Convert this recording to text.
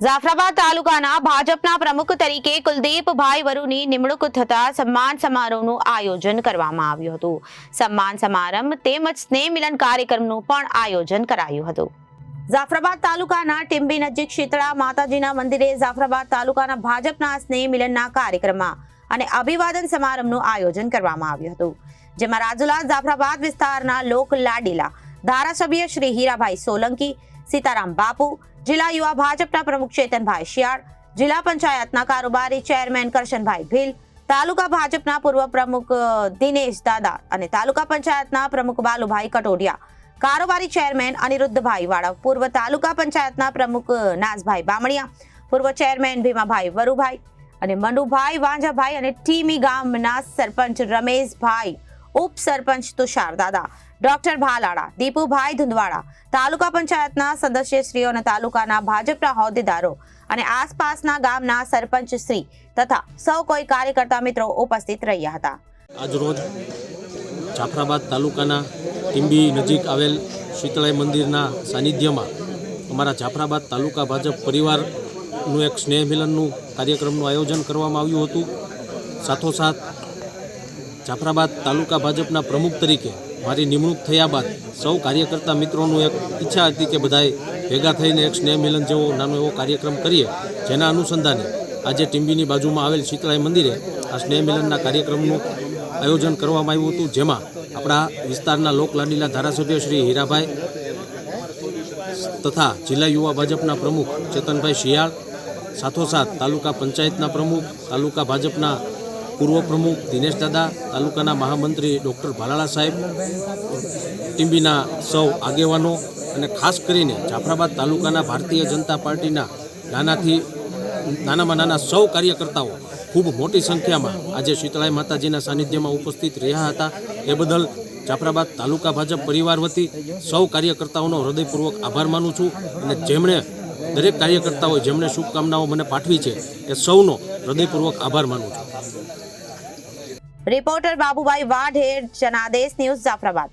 જાફરાબાદ તાલુકાના ભાજપના પ્રમુખ તરીકે કુલદીપભાઈ વરુની નિમણૂક થતા સન્માન સમારોહનું આયોજન કરવામાં આવ્યું હતું। સન્માન સમારંભ તેમજ સ્નેહ મિલન કાર્યક્રમનું પણ આયોજન કરાયું હતું। જાફરાબાદ તાલુકાના ટીંબી નજીક શીતળા માતાજીના મંદિરે જાફરાબાદ તાલુકાના ભાજપના સ્નેહ મિલનના કાર્યક્રમમાં અને અભિવાદન સમારંભનું આયોજન કરવામાં આવ્યું હતું, જેમાં રાજુલા જાફરાબાદ વિસ્તારના લોક લાડીલા ધારાસભ્ય શ્રી હીરાભાઈ સોલંકી, સીતારામ બાપુ, जिला युवा भाजपा प्रमुख चेतनभाई शियाळ, जिला पंचायतना कारोबारी चेरमेन करशनभाई भील, तालुका भाजपा पूर्व प्रमुख दिनेश दादा અને તાલુકા પંચાયતના પ્રમુખ બાલુભાઈ કટોડિયા, કારોબારી ચેરમેન અનિરુદ્ધભાઈ વાળા, પૂર્વ તાલુકા પંચાયતના પ્રમુખ નાઝભાઈ બામણિયા, પૂર્વ ચેરમેન ભીમાભાઈ વરુભાઈ અને મનુભાઈ વાંજાભાઈ અને ટીમી ગામના સરપંચ રમેશભાઈ, ઉપસરપંચ તુષાર દાદા, ડોક્ટર ભાલાડા, દીપુભાઈ ધુંધવાડા, તાલુકા પંચાયતના સદસ્યશ્રીઓ અને તાલુકાના ભાજપના હોદ્દેદારો અને આસપાસના ગામના સરપંચ શ્રી તથા સૌ કોઈ કાર્યકર્તા મિત્રો ઉપસ્થિત રહ્યા હતા। આજરોજ જાફરાબાદ તાલુકાના ટીંબી નજીક આવેલ શીતળાઈ મંદિરના સાનિધ્યમાં અમારા જાફરાબાદ તાલુકા ભાજપ પરિવારનું એક સ્નેહ મિલનનું કાર્યક્રમનું આયોજન કરવામાં આવ્યું હતું। સાથોસાથ જાફરાબાદ તાલુકા ભાજપના પ્રમુખ તરીકે મારી નિમણૂક થયા બાદ સૌ કાર્યકર્તા મિત્રોનું એક ઈચ્છા હતી કે બધાએ ભેગા થઈને એક સ્નેહ મિલન જેવો નાનો એવો કાર્યક્રમ કરીએ, જેના અનુસંધાને આજે ટીંબીની બાજુમાં આવેલ શીતળાઈ મંદિરે આ સ્નેહ મિલનના કાર્યક્રમનું આયોજન કરવામાં આવ્યું હતું, જેમાં આપણા વિસ્તારના લોકલાડીલા ધારાસભ્ય શ્રી હીરાભાઈ તથા જિલ્લા યુવા ભાજપના પ્રમુખ ચેતનભાઈ શિયાળ, સાથોસાથ તાલુકા પંચાયતના પ્રમુખ, તાલુકા ભાજપના પૂર્વ પ્રમુખ દિનેશ દાદા, તાલુકાના મહામંત્રી ડૉક્ટર ભાલાળા સાહેબ, ટીંબીના સૌ આગેવાનો અને ખાસ કરીને જાફરાબાદ તાલુકાના ભારતીય જનતા પાર્ટીના નાનામાં નાના સૌ કાર્યકર્તાઓ ખૂબ મોટી સંખ્યામાં આજે શીતળાઈ માતાજીના સાનિધ્યમાં ઉપસ્થિત રહ્યા હતા। એ બદલ જાફરાબાદ તાલુકા ભાજપ પરિવાર વતી સૌ કાર્યકર્તાઓનો હૃદયપૂર્વક આભાર માનું છું અને જેમણે દરેક કાર્યકર્તાઓએ જેમણે શુભકામનાઓ મને પાઠવી છે એ સૌનો હૃદયપૂર્વક આભાર માનું છું। Reporter Babubhai Vadher, Janadesh news, Jafrabad.